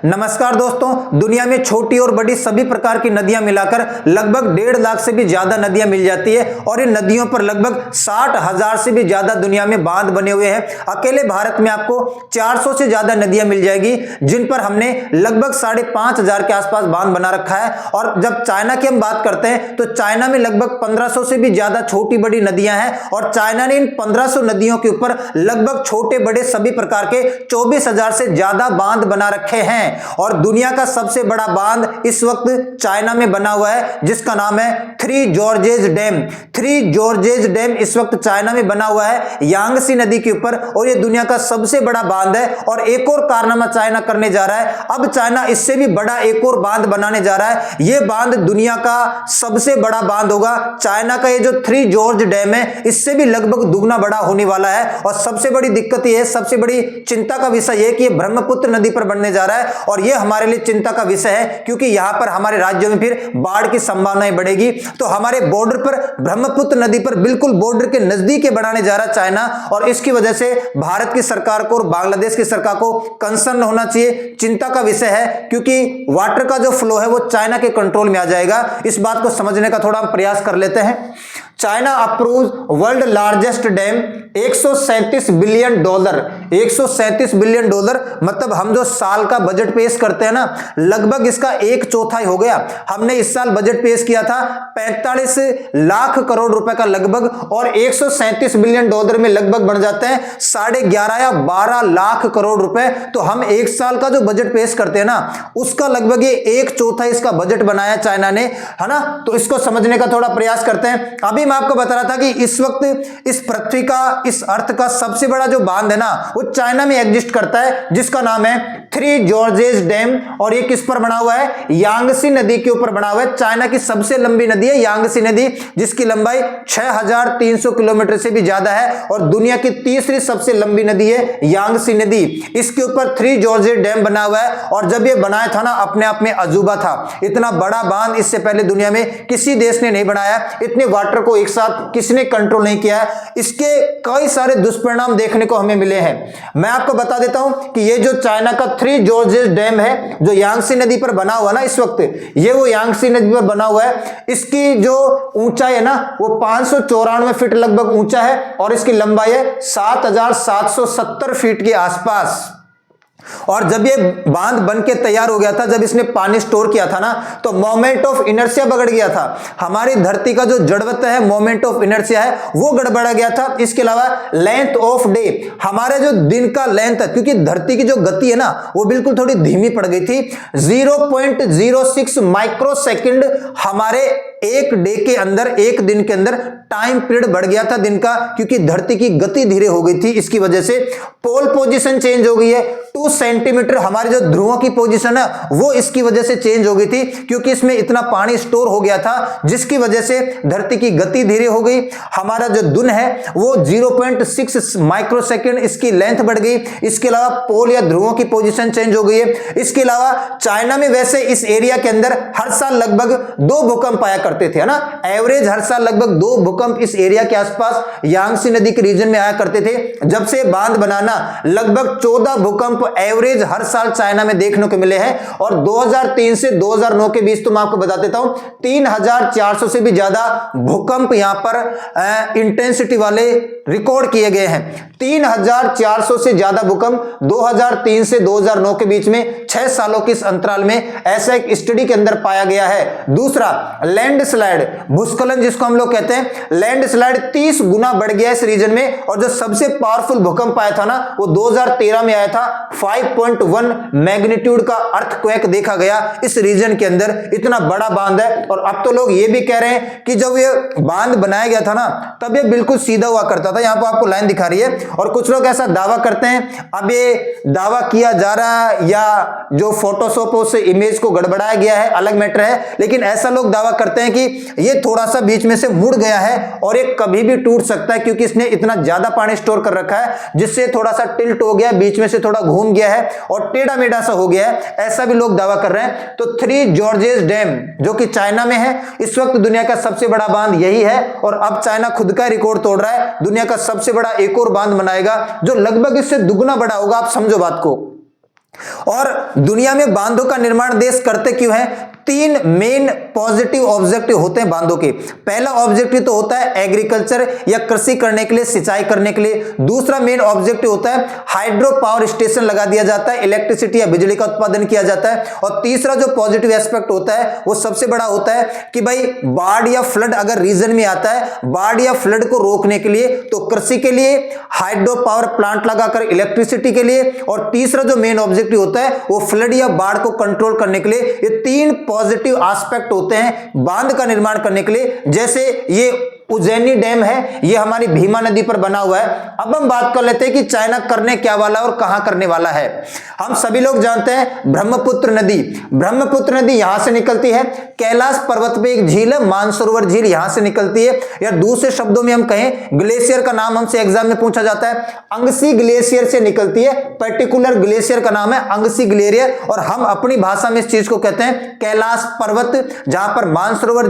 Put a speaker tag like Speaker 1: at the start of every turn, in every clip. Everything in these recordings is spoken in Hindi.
Speaker 1: नमस्कार दोस्तों, दुनिया में छोटी और बड़ी सभी प्रकार की नदियां मिलाकर लगभग 1.5 लाख से भी ज्यादा नदियां मिल जाती है और इन नदियों पर लगभग 60,000 से भी ज्यादा दुनिया में बांध बने हुए हैं। अकेले भारत में आपको 400 से ज्यादा नदियां मिल जाएगी, जिन पर हमने लगभग 5,500 के आसपास बांध बना रखा है। और जब चाइना की हम बात करते हैं तो चाइना में लगभग 1500 से भी ज्यादा छोटी बड़ी नदियां हैं और चाइना ने इन 1500 नदियों के ऊपर लगभग छोटे बड़े सभी प्रकार के 24,000 से ज्यादा बांध बना रखे हैं। और दुनिया का सबसे बड़ा बांध इस वक्त चाइना में बना हुआ है, जिसका नाम है three George's dam. Three George's dam इस वक्त चाइना में बना हुआ है यांगसी नदी के ऊपर, और यह दुनिया का सबसे बड़ा बांध है। और एक और कारनामा चाइना करने जा रहा है, अब चाइना इससे भी बड़ा एक और बांध बनाने जा रहा है। यह बांध दुनिया का सबसे बड़ा बांध होगा। चाइना का ये जो थ्री जॉर्ज डैम है, इससे भी लगभग दुगना बड़ा होने वाला है। और सबसे बड़ी दिक्कत यह है, सबसे बड़ी चिंता का विषय यह कि यह ब्रह्मपुत्र नदी पर बनने जा रहा है, और यह हमारे लिए चिंता का विषय है क्योंकि यहां पर हमारे राज्यों में फिर बाढ़ की संभावनाएं बढ़ेगी। तो हमारे बॉर्डर पर, ब्रह्मपुत्र नदी पर बिल्कुल बॉर्डर के नजदीक बनाने जा रहा है चाइना, और इसकी वजह से भारत की सरकार को और बांग्लादेश की सरकार को कंसर्न होना चाहिए, चिंता का विषय है, क्योंकि वाटर का जो फ्लो है वो चाइना के कंट्रोल में आ जाएगा। इस बात को समझने का थोड़ा हम प्रयास कर लेते हैं। China approves world largest dam, $137 billion. $137 billion मतलब हम जो साल का बजट पेश करते हैं ना, लगभग इसका 1/4 हो गया। हमने इस साल बजट पेश किया था 45 लाख करोड़ रुपए का लगभग, और $137 बिलियन में लगभग बन जाते हैं 11.5 या 12 लाख करोड़ रुपए। तो हम एक साल का जो बजट पेश करते हैं ना, उसका लगभग ये 1/4 इसका बजट बनाया चाइना ने, है ना। तो इसको समझने का थोड़ा प्रयास करते हैं। अभी मैं आपको बता रहा था कि इस वक्त इस पृथ्वी का, इस अर्थ का सबसे बड़ा जो बांध है ना, वो चाइना में एग्जिस्ट करता है, जिसका नाम है थ्री जॉर्जेस डैम। और ये किस पर बना हुआ है? यांगसी नदी के ऊपर बना हुआ है। चाइना की सबसे लंबी नदी है यांगसी नदी, जिसकी लंबाई 6,300 किलोमीटर से भी ज्यादा है, और दुनिया की तीसरी सबसे लंबी नदी है यांगसी नदी। इसके ऊपर थ्री जॉर्जेस डैम बना हुआ है, और जब ये बनाया था ना, अपने आप में अजूबा था। इतना बड़ा बांध इससे पहले दुनिया में किसी देश ने नहीं बनाया। इतने वाटर को एक साथ किसने कंट्रोल नहीं किया है। इसके कई सारे दुष्परिणाम देखने को हमें मिले हैं। मैं आपको बता देता हूं कि ये जो चाइना का थ्री जॉर्जेस डैम है, जो यांगसी नदी पर बना हुआ ना इस वक्त, ये वो यांगसी नदी पर बना हुआ है। इसकी जो ऊंचाई है ना, वो 594 फीट लगभग ऊंचा है, और इसकी लंबाई है 7,770 फीट के आसपास। और जब ये बांध बन के तैयार हो गया था, जब इसने पानी स्टोर किया था ना, तो मोमेंट ऑफ इनर्शिया बिगड़ गया था। हमारी धरती का जो जड़त्व है, मोमेंट ऑफ इनर्शिया है, वो गड़बड़ा गया था। इसके अलावा लेंथ ऑफ डे, हमारे जो दिन का लेंथ है, क्योंकि धरती की जो गति है ना, वो बिल्कुल थोड़ी धीमी पड़ गई थी। 0.06 माइक्रो सेकेंड हमारे एक डे के अंदर, एक दिन के अंदर टाइम पीरियड बढ़ गया था दिन का, क्योंकि धरती की गति धीरे हो गई थी। इसकी वजह से पोल पोजीशन चेंज हो गई है। 2 सेंटीमीटर हमारे जो ध्रुवों की पोजीशन है, वो इसकी वजह से चेंज हो गई थी, क्योंकि इसमें इतना पानी स्टोर हो गया था, जिसकी वजह से धरती की गति धीरे हो गई। हमारा जो दिन है वो 0.6 माइक्रो सेकेंड इसकी लेंथ बढ़ गई। इसके अलावा पोल या ध्रुवों की पोजीशन चेंज हो गई है। इसके अलावा चाइना में वैसे इस एरिया के अंदर हर साल लगभग 2 भूकंप आया करते थे, है ना। एवरेज हर साल लगभग 2 भूकंप इस एरिया के आसपास यांगसी नदी के रीजन में आया करते थे। जब से बांध बनाना, लगभग 14 भूकंप एवरेज हर साल चाइना में देखने को मिले हैं। और 2003 से 2009 के बीच तो मैं आपको बता देता हूं, 3,400 से भी ज्यादा भूकंप यहां पर इंटेंसिटी वाले रिकॉर्ड किए गए हैं। 3,400 से ज्यादा भूकंप 2003 से 2009 के बीच में 6 सालों के इस अंतराल में ऐसा एक स्टडी के अंदर पाया गया है। दूसरा, लैंडस्लाइड, भूस्खलन जिसको हम लोग कहते हैं, लैंडस्लाइड 30 गुना बढ़ गया इस रीजन में। और जो सबसे पावरफुल भूकंप आया था ना, वो 2013 में आया था। 5.1 मैग्नीट्यूड का अर्थक्वेक देखा गया इस रीजन के अंदर। इतना बड़ा बांध है। और अब तो लोग ये भी कह रहे हैं कि जब ये बांध बनाया गया था ना, तब ये बिल्कुल सीधा हुआ करता था। यहां पर आपको लाइन दिखा रही है, और कुछ लोग ऐसा दावा करते हैं। अब ये दावा किया जा रहा है या जो फोटोशॉप से इमेज को गड़बड़ाया गया है, अलग मैटर है, लेकिन ऐसा लोग दावा करते हैं कि ये थोड़ा सा बीच में से मुड़ गया है और ये कभी भी टूट सकता है, क्योंकि इसने इतना ज्यादा पानी स्टोर कर रखा है, जिससे थोड़ा सा टिल्ट हो गया, बीच में से थोड़ा घूम गया है और टेढ़ा मेढ़ा सा हो गया है। ऐसा भी लोग दावा कर रहे हैं। तो थ्री जॉर्जेस डैम जो कि चाइना में है, इस वक्त दुनिया का सबसे बड़ा बांध यही है। और अब चाइना खुद का रिकॉर्ड तोड़ रहा है, दुनिया का सबसे बड़ा एक और बांध बनाएगा जो लगभग इससे दुगना बड़ा होगा। आप समझो बात को। और दुनिया में बांधों का निर्माण देश करते क्यों है? तीन मेन पॉजिटिव ऑब्जेक्टिव होते हैं बांधों के। पहला ऑब्जेक्टिव तो होता है एग्रीकल्चर या कृषि करने के लिए, सिंचाई करने के लिए। दूसरा मेन ऑब्जेक्टिव होता है हाइड्रो पावर स्टेशन लगा दिया जाता है, इलेक्ट्रिसिटी या बिजली का उत्पादन किया जाता है। और तीसरा जो पॉजिटिव एस्पेक्ट होता है वो सबसे बड़ा होता है कि भाई बाढ़ या फ्लड अगर रीजन में आता है, बाढ़ या फ्लड को रोकने के लिए तो कृषि के लिए हाइड्रो पावर प्लांट लगाकर, इलेक्ट्रिसिटी के लिए, और तीसरा जो मेन ऑब्जेक्टिव होता है वो फ्लड या बाढ़ को कंट्रोल करने के लिए। ये तीन पॉजिटिव एस्पेक्ट होते हैं बांध का निर्माण करने के लिए। जैसे ये उज्जैनी डैम है, ये हमारी भीमा नदी पर बना हुआ है। अब हम बात कर लेते हैं कि चाइना करने क्या वाला और कहां करने वाला है। हम सभी लोग जानते हैं ब्रह्मपुत्र नदी, ब्रह्मपुत्र नदी यहां से निकलती है। कैलाश पर्वत पे एक झील है, मानसरोवर झील, यहां से निकलती है। या दूसरे शब्दों में हम कहें, ग्लेशियर का नाम हमसे एग्जाम में पूछा जाता है, अंगसी ग्लेशियर से निकलती है। पर्टिकुलर ग्लेशियर का नाम है अंगसी ग्लेशियर, और हम अपनी भाषा में इस चीज को कहते हैं कैलाश पर्वत, जहां पर मानसरोवर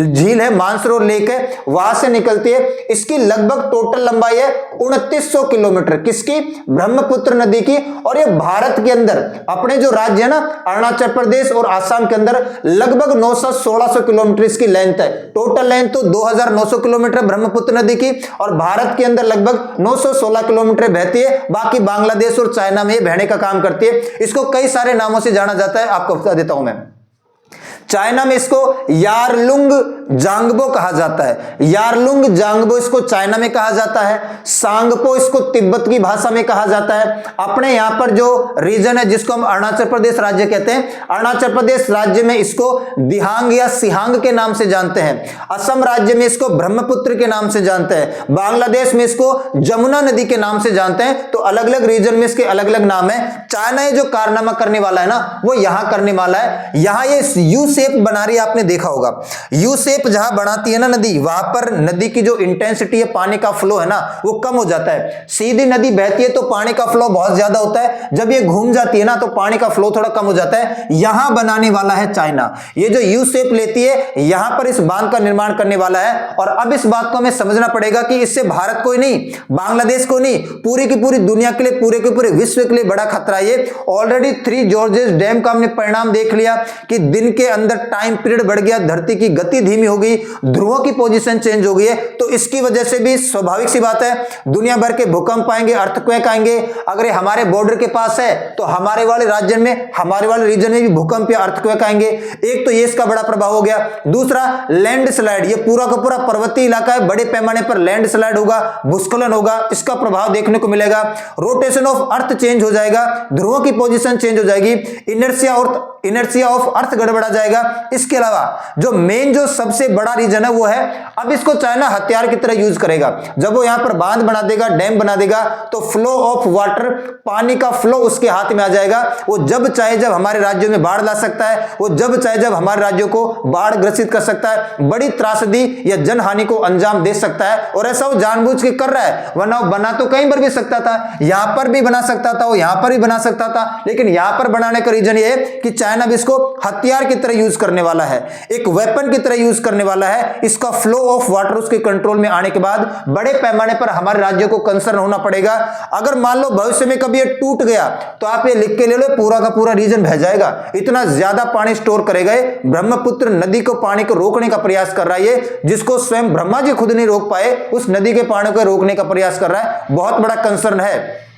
Speaker 1: झील है, मानसरोवर लेक है, वहां से निकलती है। इसकी लगभग टोटल लंबाई है 2900 किलोमीटर, किसकी? ब्रह्मपुत्र नदी की। और ये भारत के अंदर अपने जो राज्य है ना, अरुणाचल प्रदेश और आसाम के अंदर लगभग 900-1600 किलोमीटर इसकी लेंथ है। टोटल लेंथ तो 2900 किलोमीटर ब्रह्मपुत्र नदी की, और भारत के अंदर लगभग 916 किलोमीटर बहती है। बाकी बांग्लादेश और चाइना में बहने का काम करती है। इसको कई सारे नामों से जाना जाता है, आपको बता देता हूं मैं। चाइना में इसको यारलुंग जांगबो कहा जाता है, यारलुंग जांगबो इसको चाइना में कहा जाता है। सांगपो इसको तिब्बत की भाषा में कहा जाता है। अपने यहां पर जो रीजन है जिसको हम अरुणाचल प्रदेश राज्य कहते हैं, अरुणाचल प्रदेश राज्य में इसको दिहांग या सिहांग के नाम से जानते हैं। असम राज्य में इसको ब्रह्मपुत्र के नाम से जानते हैं। बांग्लादेश में इसको जमुना नदी के नाम से जानते हैं। तो अलग अलग रीजन में इसके अलग अलग नाम है। चाइना ये जो कारनामा करने वाला है ना, वो यहां करने वाला है। यहां ये यू शेप बना रही है, आपने देखा होगा। यू शेप जहां बनाती है ना नदी, वहां पर नदी की जो इंटेंसिटी है, पानी का फ्लो है ना, वो कम हो जाता है। सीधी नदी बहती है तो पानी का फ्लो बहुत ज्यादा होता है, जब ये घूम जाती है ना तो पानी का फ्लो थोड़ा कम हो जाता है। यहां बनाने वाला है चाइना, ये जो यू शेप लेती है, यहां पर इस बांध का निर्माण करने वाला है। और अब इस बात को हमें समझना पड़ेगा कि इससे भारत को ही नहीं, बांग्लादेश को नहीं, पूरी की पूरी दुनिया के लिए, पूरे के पूरे विश्व के लिए बड़ा खतरा है ये। ऑलरेडी 3 जॉर्जेस डैम का हमने परिणाम देख लिया कि दिन के अंदर टाइम पीरियड बढ़ गया, धरती की गति धीमी हो गई, ध्रुवों की पोजीशन चेंज हो गई है। तो इसकी वजह से भी स्वाभाविक सी बात है, दुनिया भर के भूकंप आएंगे, अर्थक्वेक आएंगे। अगर ये हमारे बॉर्डर के पास है तो हमारे वाले राज्य में, हमारे वाले रीजन में भी भूकंप या अर्थक्वेक आएंगे। एक तो ये इसका बड़ा प्रभाव हो गया। दूसरा लैंडस्लाइड, ये पूरा का पूरा पर्वतीय इलाका है, बड़े पैमाने पर लैंडस्लाइड होगा, भूस्खलन होगा, इसका प्रभाव देखने को मिलेगा। रोटेशन ऑफ अर्थ चेंज हो जाएगा, ध्रुवों की पोजीशन चेंज हो जाएगी, इनर्शिया ऑफ अर्थ गड़बड़ा जाएगा। इसके अलावा जो मेन जो सबसे बड़ा रीजन है वो है, अब इसको चाइना हथियार की तरह यूज करेगा। जब वो यहां पर बांध बना देगा, डैम बना देगा, तो फ्लो ऑफ वाटर, पानी का फ्लो उसके हाथ में आ जाएगा। वो जब चाहे जब हमारे राज्यों में बाढ़ ला सकता है, वो जब चाहे जब हमारे राज्यों को बाढ़ ग्रसित कर सकता है, बड़ी त्रासदी या जनहानि को अंजाम दे सकता है। और ऐसा वो जानबूझ के कर रहा है, वरना वो बना तो कहीं पर भी सकता था, यहां पर भी बना सकता था, वो यहां पर भी बना सकता था, लेकिन यहां पर बनाने का रीजन ये है कि चाइना भी इसको हथियार की तरह यूज करने वाला है, एक वेपन की तरह यूज करने वाला है। इसका फ्लो ऑफ वाटर उसके कंट्रोल में आने के बाद बड़े पैमाने पर हमारे राज्यों को कंसर्न होना पड़ेगा। अगर मान लो भविष्य में कभी ये टूट गया तो आप ये लिख के ले लो, पूरा का पूरा रीजन बह जाएगा। इतना ज्यादा पानी स्टोर करेगा। ब्रह्मपुत्र नदी को पानी को रोकने का प्रयास कर रहा है, जिसको स्वयं ब्रह्मा जी खुद नहीं रोक पाए, उस नदी के पानी को रोकने का प्रयास कर रहा है। बहुत बड़ा कंसर्न है।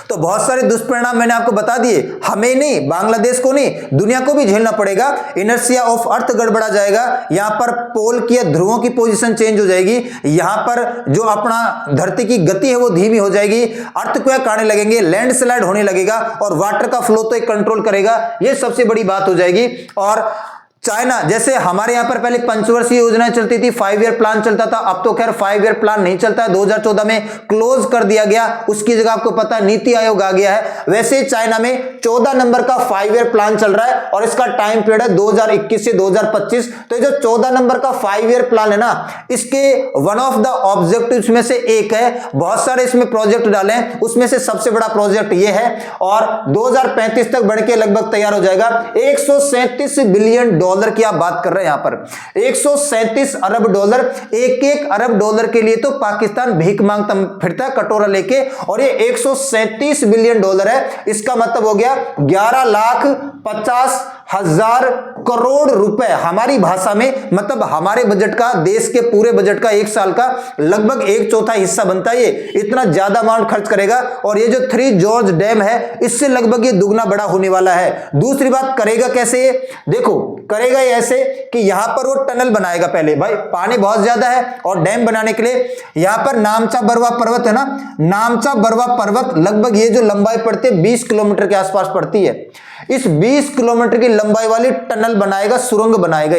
Speaker 1: तो बहुत सारे दुष्परिणाम मैंने आपको बता दिए, हमें नहीं, बांग्लादेश को नहीं, दुनिया को भी झेलना पड़ेगा। इनर्शिया ऑफ अर्थ गड़बड़ा जाएगा, यहां पर पोल की ध्रुवों की पोजीशन चेंज हो जाएगी, यहां पर जो अपना धरती की गति है वो धीमी हो जाएगी, अर्थक्वेक आने लगेंगे, लैंडस्लाइड होने लगेगा, और वाटर का फ्लो तो एक कंट्रोल करेगा। ये सबसे बड़ी बात हो जाएगी। और चाइना, जैसे हमारे यहां पर पहले पंचवर्षीय योजना चलती थी, 5 ईयर प्लान चलता था, अब तो खैर 5 ईयर प्लान नहीं चलता है, 2014 में क्लोज कर दिया गया। उसकी जगह आपको पता है नीति आयोग आ गया है। वैसे चाइना में 14 नंबर का 5 ईयर प्लान चल रहा है, और इसका टाइम पीरियड है 2021 से 2025। तो जो 14 नंबर का 5 ईयर प्लान है ना, इसके वन ऑफ द ऑब्जेक्टिव्स में से एक है, बहुत सारे इसमें प्रोजेक्ट डाले हैं, उसमें से सबसे बड़ा प्रोजेक्ट ये है, और 2035 तक बढ़ के लगभग तैयार हो जाएगा। $137 बिलियन डॉलर की आप बात कर रहे हैं यहां पर 137 अरब डॉलर। एक अरब डॉलर के लिए तो पाकिस्तान भीख मांगता फिरता है कटोरा लेके, और ये 137 बिलियन डॉलर है। इसका मतलब हो गया 11,50,000 करोड़ रुपए। हमारी भाषा में मतलब हमारे बजट का, देश के पूरे बजट का एक साल का लगभग 1/4 हिस्सा बनता है। ये इतना ज्यादा अमाउंट खर्च करेगा, और ये जो 3 जॉर्ज डैम है इससे लगभग ये दुगना बड़ा होने वाला है। दूसरी बात, करेगा कैसे? देखो करेगा ये ऐसे कि यहां पर वो टनल बनाएगा। पहले भाई पानी बहुत ज्यादा है, और डैम बनाने के लिए यहां पर नामचा बरवा पर्वत है ना, नामचा बरवा पर्वत लगभग ये जो लंबाई पड़ती है 20 किलोमीटर के आसपास पड़ती है। इस 20 किलोमीटर की लंबाई वाली टनल बनाएगा, सुरंग बनाएगा।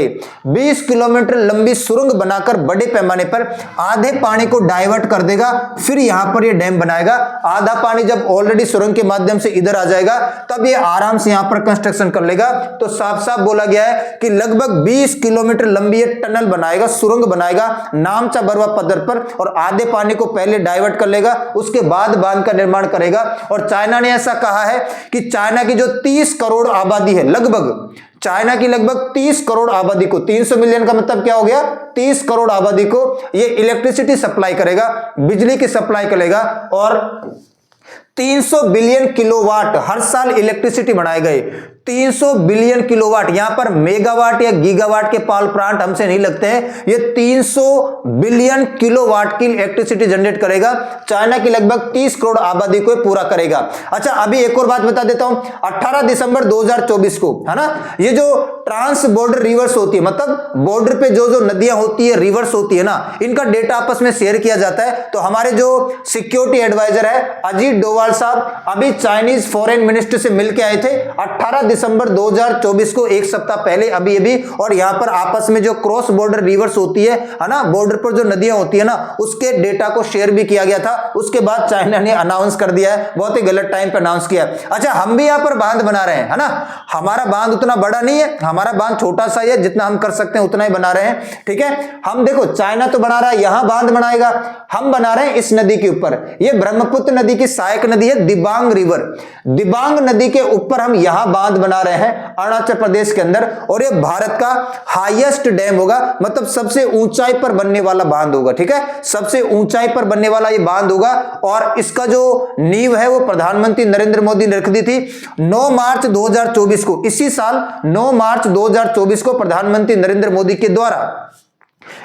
Speaker 1: 20 किलोमीटर लंबी सुरंग बनाकर बड़े पैमाने पर आधे पानी को डाइवर्ट कर देगा, फिर यहां पर ये डैम बनाएगा। आधा पानी जब ऑलरेडी सुरंग के माध्यम से इधर आ जाएगा, तब ये आराम से यहां पर कंस्ट्रक्शन कर लेगा। तो साफ साफ बोला गया है कि लगभग 20 किलोमीटर लंबी ये टनल बनाएगा, सुरंग बनाएगा नामचा बरवा पद्धर पर, और आधे पानी को पहले डाइवर्ट कर लेगा, उसके बाद बांध का निर्माण करेगा। और चाइना ने ऐसा कहा है कि चाइना की जो 30 करोड़ आबादी है, लगभग चाइना की लगभग 30 करोड़ आबादी को, 300 मिलियन का मतलब क्या हो गया, 30 करोड़ आबादी को ये इलेक्ट्रिसिटी सप्लाई करेगा, बिजली की सप्लाई करेगा, और 300 बिलियन किलोवाट हर साल इलेक्ट्रिसिटी बनाए गए। 300 बिलियन किलोवाट, यहां पर मेगावाट या गीगावाट के पावर प्लांट हमसे नहीं लगते हैं। ये 300 बिलियन किलोवाट की इलेक्ट्रिसिटी जनरेट करेगा। चाइना की लगभग 30 करोड़ आबादी को पूरा करेगा। अच्छा, अभी एक और बात बता देता हूं, 18 दिसंबर 2024 को, है ना, ये जो ट्रांस बॉर्डर रिवर्स होती है, मतलब बॉर्डर पे जो जो नदियां होती है, रिवर्स होती है ना, इनका डेटा आपस में शेयर किया जाता है। तो हमारे जो सिक्योरिटी एडवाइजर है अजीत डोवाल साहब अभी चाइनीज फॉरेन मिनिस्टर से मिलकर आए थे 18 दिसंबर 2024 को, एक सप्ताह पहले अभी। और यहां पर आपस में जो क्रॉस बॉर्डर रिवर्स होती है ना, बॉर्डर पर जो नदियां होती है ना, उसके डेटा को शेयर भी किया गया था। उसके बाद चाइना ने अनाउंस कर दिया है, बहुत ही गलत टाइम पर अनाउंस किया। अच्छा, हम भी यहां पर बांध बना रहे हैं, है ना, हमारा बांध उतना बड़ा नहीं है, हमारा बांध छोटा सा है, जितना हम कर सकते हैं उतना ही बना रहे हैं। ठीक है, हम देखो चाइना तो बना रहा है, यहां बांध बनाएगा, हम बना रहे हैं इस नदी के ऊपर। ये ब्रह्मपुत्र नदी की सहायक नदी है दिबांग रिवर। दिबांग नदी के ऊपर हम यहां बांध बना रहे हैं अरुणाचल प्रदेश के अंदर, और ये भारत का हाईएस्ट डैम होगा, मतलब सबसे ऊंचाई पर बनने वाला बांध होगा। ठीक है, सबसे ऊंचाई पर बनने वाला ये बांध होगा, और इसका जो नींव है वो प्रधानमंत्री नरेंद्र मोदी ने रख दी थी 9 मार्च 2024 को। इसी साल 9 मार्च 2024 को प्रधानमंत्री नरेंद्र मोदी के द्वारा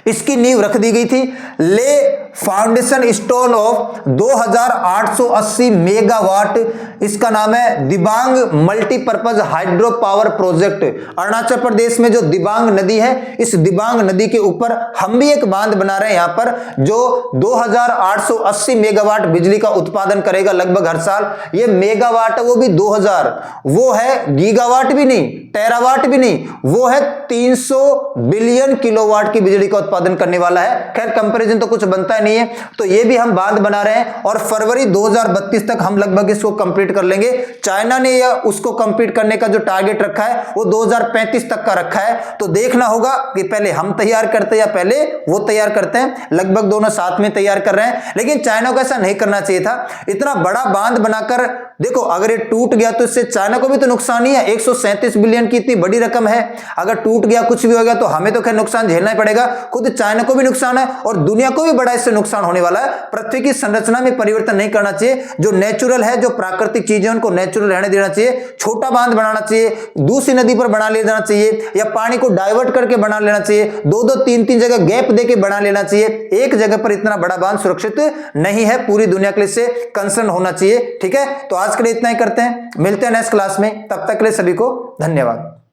Speaker 1: इसकी नींव रख दी गई थी। ले फाउंडेशन स्टोन ऑफ 2880 मेगावाट, इसका नाम है Dibang multipurpose hydro power project. Arunachal Pradesh में जो दिबांग नदी है, इस दिबांग नदी के ऊपर हम भी एक बांध बना रहे हैं यहां पर, जो 2880 मेगावाट बिजली का उत्पादन करेगा लगभग हर साल। ये मेगावाट है, वो भी 2000, वो है गीगावाट भी नहीं, टेरावाट भी नहीं, वो है 300 बिलियन किलोवाट की बिजली का उत्पादन करने वाला है। खैर कंपैरिजन तो कुछ बनता ही नहीं है। तो ये भी हम बांध बना रहे हैं, और फरवरी 2032 तक हम लगभग इसको कंप्लीट कर लेंगे। चाइना ने या उसको कंप्लीट करने का जो टारगेट रखा है वो 2035 तक का रखा है। तो देखना होगा कि पहले हम तैयार करते हैं या पहले वो तैयार करते हैं। लगभग दोनों साथ में तैयार कर रहे हैं, लेकिन चाइना को ऐसा नहीं करना चाहिए था। इतना बड़ा बांध बनाकर देखो, अगर ये टूट गया तो इससे चाइना को भी तो नुकसान ही है। 137 बिलियन की इतनी बड़ी रकम है, अगर टूट गया कुछ भी हो गया तो हमें तो खैर नुकसान झेलना ही पड़ेगा, खुद चाइना को भी नुकसान है और दुनिया को भी बड़ा इससे नुकसान होने वाला है। पृथ्वी की संरचना में परिवर्तन नहीं करना चाहिए, जो नेचुरल है, जो प्राकृतिक चीजें उनको नेचुरल रहने देना चाहिए। छोटा बांध बनाना चाहिए, दूसरी नदी पर बना लेना चाहिए, या पानी को डाइवर्ट करके बना लेना चाहिए, 2-2, 3-3 जगह गैप देके बना लेना चाहिए। एक जगह पर इतना बड़ा बांध सुरक्षित नहीं है, पूरी दुनिया के लिए इससे कंसर्न होना चाहिए। ठीक है, तो आज के लिए इतना ही करते हैं, मिलते हैं नेक्स्ट क्लास में, तब तक के लिए सभी को धन्यवाद।